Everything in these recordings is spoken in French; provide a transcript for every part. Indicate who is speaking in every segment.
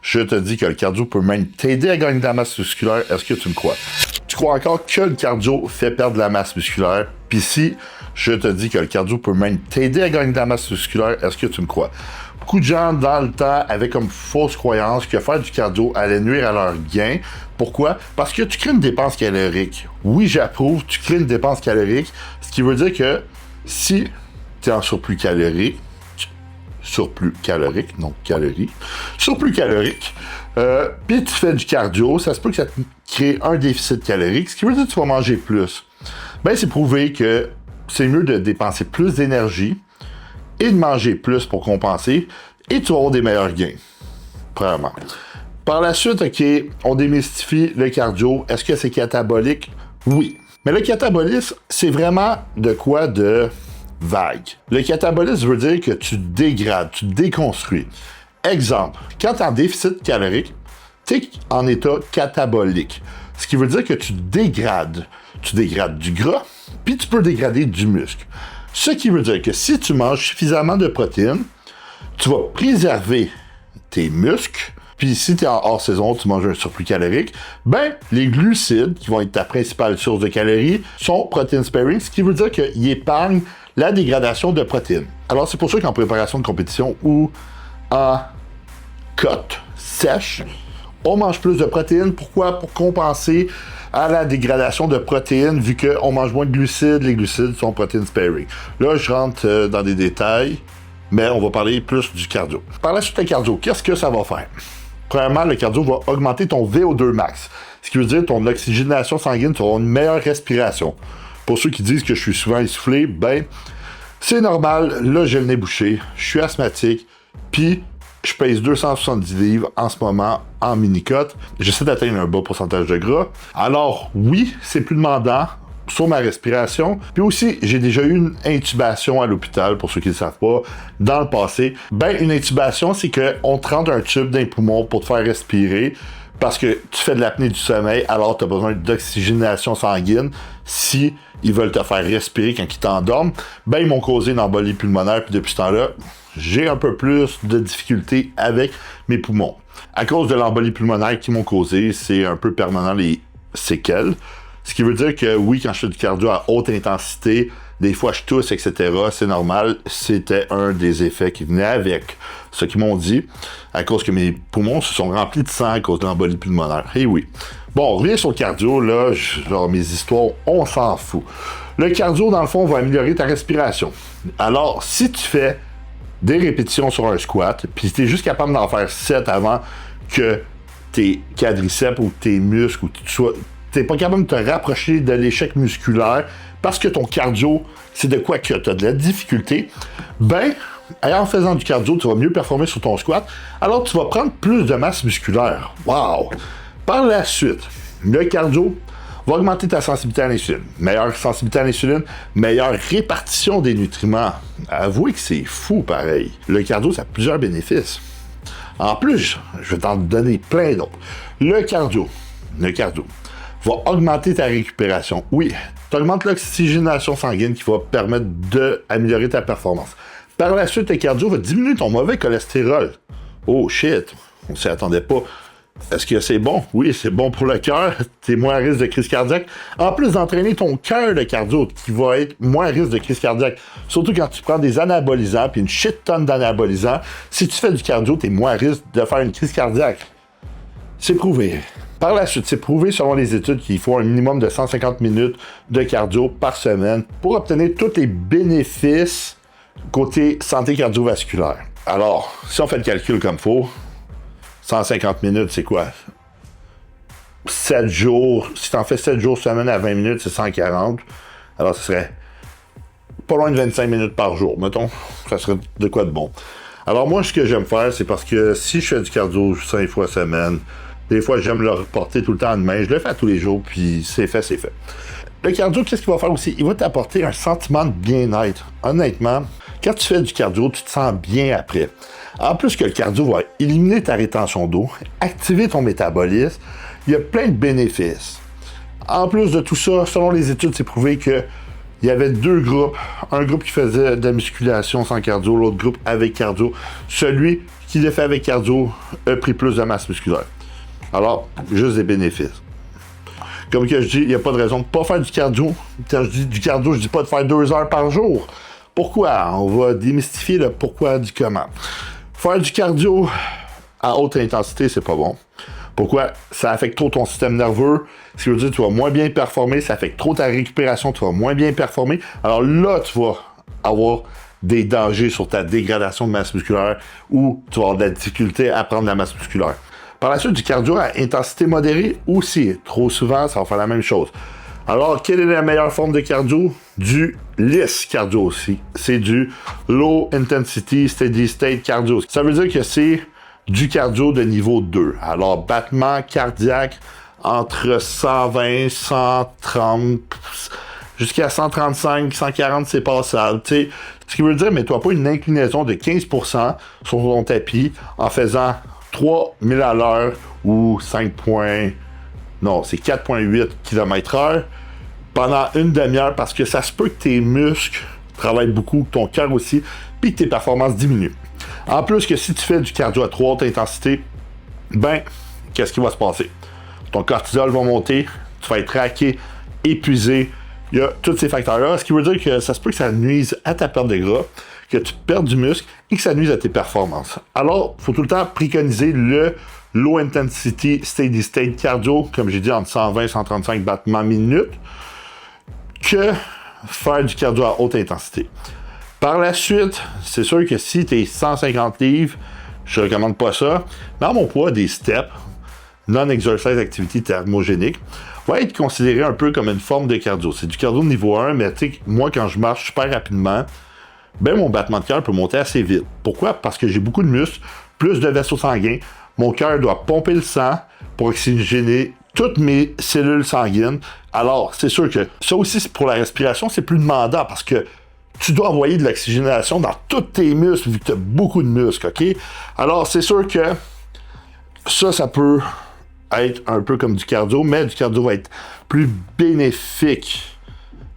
Speaker 1: je te dis que le cardio peut même t'aider à gagner de la masse musculaire. Est-ce que tu me crois? Tu crois encore que le cardio fait perdre de la masse musculaire? Puis si je te dis que le cardio peut même t'aider à gagner de la masse musculaire, est-ce que tu me crois? Beaucoup de gens, dans le temps, avaient comme fausse croyance que faire du cardio allait nuire à leur gain. Pourquoi? Parce que tu crées une dépense calorique. Oui, j'approuve, tu crées une dépense calorique, ce qui veut dire que si tu es en surplus calorique, puis tu fais du cardio, ça se peut que ça te crée un déficit calorique, ce qui veut dire que tu vas manger plus. Ben, c'est prouvé que c'est mieux de dépenser plus d'énergie et de manger plus pour compenser, et tu vas avoir des meilleurs gains. Premièrement. Par la suite, OK, on démystifie le cardio. Est-ce que c'est catabolique? Oui. Mais le catabolisme, c'est vraiment de quoi de vague. Le catabolisme veut dire que tu dégrades, tu déconstruis. Exemple, quand tu es en déficit calorique, tu es en état catabolique. Ce qui veut dire que tu dégrades. Tu dégrades du gras, puis tu peux dégrader du muscle. Ce qui veut dire que si tu manges suffisamment de protéines, tu vas préserver tes muscles. Puis si tu es en hors-saison, tu manges un surplus calorique, ben les glucides, qui vont être ta principale source de calories, sont protein sparing, ce qui veut dire qu'ils épargnent la dégradation de protéines. Alors c'est pour ça qu'en préparation de compétition ou en cote sèche, on mange plus de protéines. Pourquoi? Pour compenser à la dégradation de protéines, vu qu'on mange moins de glucides, les glucides sont protein sparing. Là, je rentre dans des détails, mais on va parler plus du cardio. Par la suite, le cardio, qu'est-ce que ça va faire? Premièrement, le cardio va augmenter ton VO2 max, ce qui veut dire ton oxygénation sanguine, tu auras une meilleure respiration. Pour ceux qui disent que je suis souvent essoufflé, ben, c'est normal, là, j'ai le nez bouché, je suis asthmatique, puis je pèse 270 livres en ce moment en mini-cote. J'essaie d'atteindre un bas pourcentage de gras. Alors, oui, c'est plus demandant sur ma respiration. Puis aussi, j'ai déjà eu une intubation à l'hôpital, pour ceux qui ne le savent pas, dans le passé. Ben, une intubation, c'est qu'on te rentre un tube dans les poumons pour te faire respirer parce que tu fais de l'apnée du sommeil, alors tu as besoin d'oxygénation sanguine. Si ils veulent te faire respirer quand ils t'endorment, ben, ils m'ont causé une embolie pulmonaire, puis depuis ce temps-là, j'ai un peu plus de difficultés avec mes poumons. À cause de l'embolie pulmonaire qu'ils m'ont causé, c'est un peu permanent les séquelles. Ce qui veut dire que oui, quand je fais du cardio à haute intensité, des fois je tousse, etc., c'est normal. C'était un des effets qui venait avec ce qu'ils m'ont dit, à cause que mes poumons se sont remplis de sang à cause de l'embolie pulmonaire. Et oui. Bon, on revient sur le cardio, là, genre mes histoires, on s'en fout. Le cardio, dans le fond, va améliorer ta respiration. Alors, si tu fais des répétitions sur un squat, puis tu es juste capable d'en faire 7 avant que tes quadriceps ou tes muscles, ou tu n'es pas capable de te rapprocher de l'échec musculaire parce que ton cardio, c'est de quoi que tu as de la difficulté, ben, en faisant du cardio, tu vas mieux performer sur ton squat, alors tu vas prendre plus de masse musculaire. Wow! Par la suite, le cardio va augmenter ta sensibilité à l'insuline. Meilleure sensibilité à l'insuline, meilleure répartition des nutriments. Avouez que c'est fou, pareil. Le cardio, ça a plusieurs bénéfices. En plus, je vais t'en donner plein d'autres. Le cardio va augmenter ta récupération. Oui, tu augmentes l'oxygénation sanguine qui va permettre d'améliorer ta performance. Par la suite, le cardio va diminuer ton mauvais cholestérol. Oh shit, on s'y attendait pas. Est-ce que c'est bon? Oui, c'est bon pour le cœur. T'es moins à risque de crise cardiaque. En plus d'entraîner ton cœur de cardio, qui va être moins à risque de crise cardiaque. Surtout quand tu prends des anabolisants, puis une shit tonne d'anabolisants. Si tu fais du cardio, t'es moins à risque de faire une crise cardiaque. C'est prouvé. Par la suite, c'est prouvé selon les études qu'il faut un minimum de 150 minutes de cardio par semaine pour obtenir tous les bénéfices côté santé cardiovasculaire. Alors, si on fait le calcul comme il faut, 150 minutes, c'est quoi? 7 jours. Si tu en fais 7 jours semaine à 20 minutes, c'est 140. Alors, ce serait pas loin de 25 minutes par jour, mettons. Ça serait de quoi de bon. Alors, moi, ce que j'aime faire, c'est parce que si je fais du cardio 5 fois semaine, des fois, j'aime le reporter tout le temps demain. Je le fais tous les jours, puis c'est fait, c'est fait. Le cardio, qu'est-ce qu'il va faire aussi? Il va t'apporter un sentiment de bien-être. Honnêtement, quand tu fais du cardio, tu te sens bien après. En plus que le cardio va éliminer ta rétention d'eau, activer ton métabolisme, il y a plein de bénéfices. En plus de tout ça, selon les études, c'est prouvé qu'il y avait 2 groupes. Un groupe qui faisait de la musculation sans cardio, l'autre groupe avec cardio. Celui qui le fait avec cardio a pris plus de masse musculaire. Alors, juste des bénéfices. Comme que je dis, il n'y a pas de raison de ne pas faire du cardio. Quand je dis du cardio, je dis pas de faire 2 heures par jour. Pourquoi? On va démystifier le pourquoi du comment. Faire du cardio à haute intensité, c'est pas bon. Pourquoi? Ça affecte trop ton système nerveux. Ce qui veut dire que tu vas moins bien performer. Ça affecte trop ta récupération. Tu vas moins bien performer. Alors là, tu vas avoir des dangers sur ta dégradation de masse musculaire ou tu vas avoir de la difficulté à prendre de la masse musculaire. Par la suite, du cardio à intensité modérée aussi. Trop souvent, ça va faire la même chose. Alors, quelle est la meilleure forme de cardio? Du lisse cardio aussi. C'est du low intensity steady state cardio. Ça veut dire que c'est du cardio de niveau 2. Alors, battement cardiaque entre 120, 130, jusqu'à 135, 140, c'est passable. T'sais, ce qui veut dire, mets-toi pas une inclinaison de 15% sur ton tapis en faisant 3000 à l'heure ou 4,8 km/h pendant une demi-heure parce que ça se peut que tes muscles travaillent beaucoup, que ton cœur aussi, puis que tes performances diminuent. En plus que si tu fais du cardio à trop haute intensité, ben, qu'est-ce qui va se passer? Ton cortisol va monter, tu vas être raqué, épuisé. Il y a tous ces facteurs-là, ce qui veut dire que ça se peut que ça nuise à ta perte de gras, que tu perds du muscle et que ça nuise à tes performances. Alors, il faut tout le temps préconiser le low intensity steady state cardio, comme j'ai dit, entre 120 et 135 battements minute, que faire du cardio à haute intensité. Par la suite, c'est sûr que si tu es 150 livres, je ne recommande pas ça. Dans mon poids, des steps, non-exercise activity thermogénique, va être considéré un peu comme une forme de cardio. C'est du cardio de niveau 1, mais tu sais, moi, quand je marche super rapidement, ben mon battement de cœur peut monter assez vite. Pourquoi? Parce que j'ai beaucoup de muscles, plus de vaisseaux sanguins. Mon cœur doit pomper le sang pour oxygéner toutes mes cellules sanguines. Alors, c'est sûr que ça aussi, pour la respiration, c'est plus demandant parce que tu dois envoyer de l'oxygénation dans tous tes muscles vu que tu as beaucoup de muscles, OK? Alors, c'est sûr que ça peut être un peu comme du cardio, mais du cardio va être plus bénéfique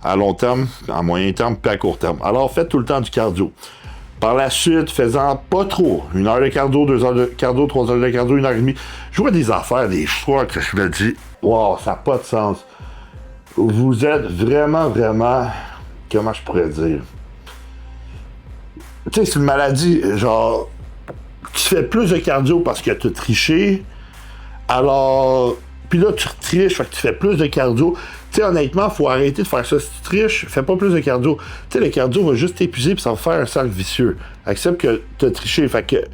Speaker 1: à long terme, à moyen terme, puis à court terme. Alors, faites tout le temps du cardio. Par la suite, faisant pas trop, 1 heure de cardio, 2 heures de cardio, 3 heures de cardio, 1 heure et demie. Je vois des affaires, des fois que je me dis, wow, ça n'a pas de sens. Vous êtes vraiment, comment je pourrais dire? Tu sais, c'est une maladie, genre, tu fais plus de cardio parce que tu as triché, alors, puis là, tu triches, fait que tu fais plus de cardio. Tu sais, honnêtement, il faut arrêter de faire ça. Si tu triches, fais pas plus de cardio. Tu sais, le cardio va juste t'épuiser puis ça va faire un cercle vicieux. Accepte que tu as triché. Fait que, tu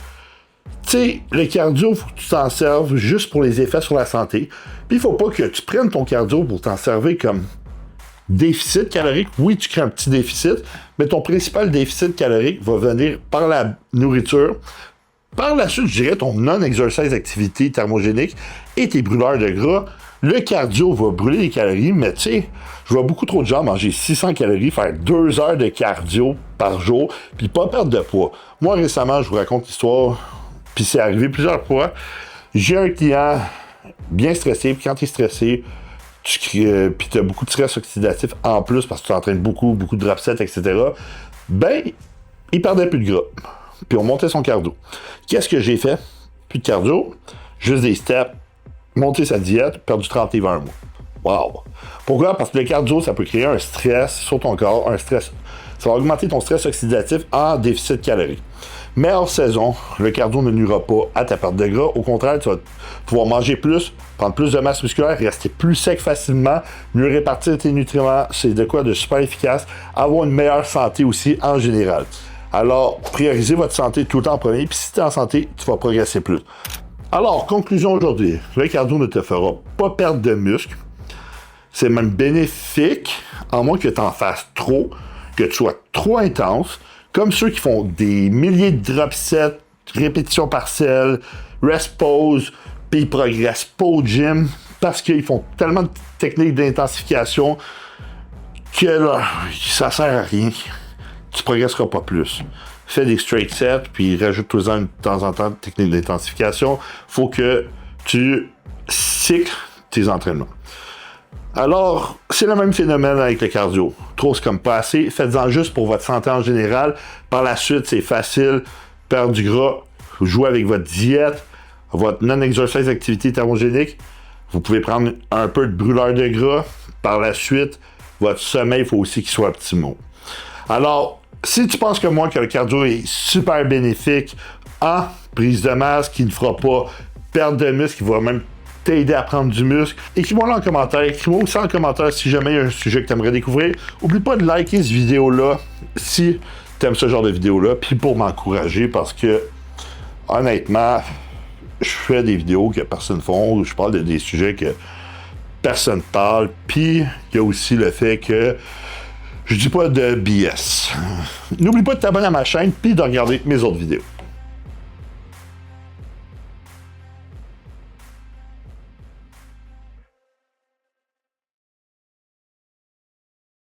Speaker 1: sais, le cardio, il faut que tu t'en serves juste pour les effets sur la santé. Puis il faut pas que tu prennes ton cardio pour t'en servir comme déficit calorique. Oui, tu crées un petit déficit, mais ton principal déficit calorique va venir par la nourriture. Par la suite, je dirais ton non-exercise activité thermogénique et tes brûleurs de gras. Le cardio va brûler les calories, mais tu sais, je vois beaucoup trop de gens manger 600 calories, faire 2 heures de cardio par jour, puis pas perdre de poids. Moi, récemment, je vous raconte l'histoire, puis c'est arrivé plusieurs fois. J'ai un client bien stressé, puis quand tu es stressé, puis tu as beaucoup de stress oxydatif en plus, parce que tu entraînes beaucoup de drop sets, etc., ben, il perdait plus de gras. Puis on montait son cardio. Qu'est-ce que j'ai fait? Plus de cardio, juste des steps, monter sa diète, perdu 30 livres en un mois. Wow! Pourquoi? Parce que le cardio, ça peut créer un stress sur ton corps, un stress. Ça va augmenter ton stress oxydatif en déficit calorique. Mais hors saison, le cardio ne nuira pas à ta perte de gras. Au contraire, tu vas pouvoir manger plus, prendre plus de masse musculaire, rester plus sec facilement, mieux répartir tes nutriments. C'est de quoi de super efficace. Avoir une meilleure santé aussi en général. Alors, priorisez votre santé tout le temps en premier, puis si tu es en santé, tu vas progresser plus. Alors, conclusion aujourd'hui, le cardio ne te fera pas perdre de muscle. C'est même bénéfique, en moins que tu en fasses trop, que tu sois trop intense, comme ceux qui font des milliers de drop sets, répétitions partielles, rest pause, puis ils progressent pas au gym, parce qu'ils font tellement de techniques d'intensification que là, ça sert à rien. Tu progresseras pas plus. Fais des straight sets, puis rajoute toujours de temps en temps de techniques d'intensification. Faut que tu cycles tes entraînements. Alors, c'est le même phénomène avec le cardio. Trop, c'est comme pas assez. Faites-en juste pour votre santé en général. Par la suite, c'est facile. Perdre du gras, Vous jouez avec votre diète, votre non-exercise activité thermogénique. Vous pouvez prendre un peu de brûleur de gras. Par la suite, votre sommeil, il faut aussi qu'il soit optimal. Alors, si tu penses comme moi que le cardio est super bénéfique en prise de masse, qui ne fera pas perdre de muscle, qui va même t'aider à prendre du muscle, écris-moi en commentaire. Écris-moi aussi en commentaire si jamais il y a un sujet que tu aimerais découvrir. Oublie pas de liker cette vidéo-là si tu aimes ce genre de vidéo-là, puis pour m'encourager, parce que honnêtement, je fais des vidéos que personne ne font, où je parle de des sujets que personne parle, puis il y a aussi le fait que je dis pas de BS. N'oublie pas de t'abonner à ma chaîne, puis de regarder mes autres vidéos.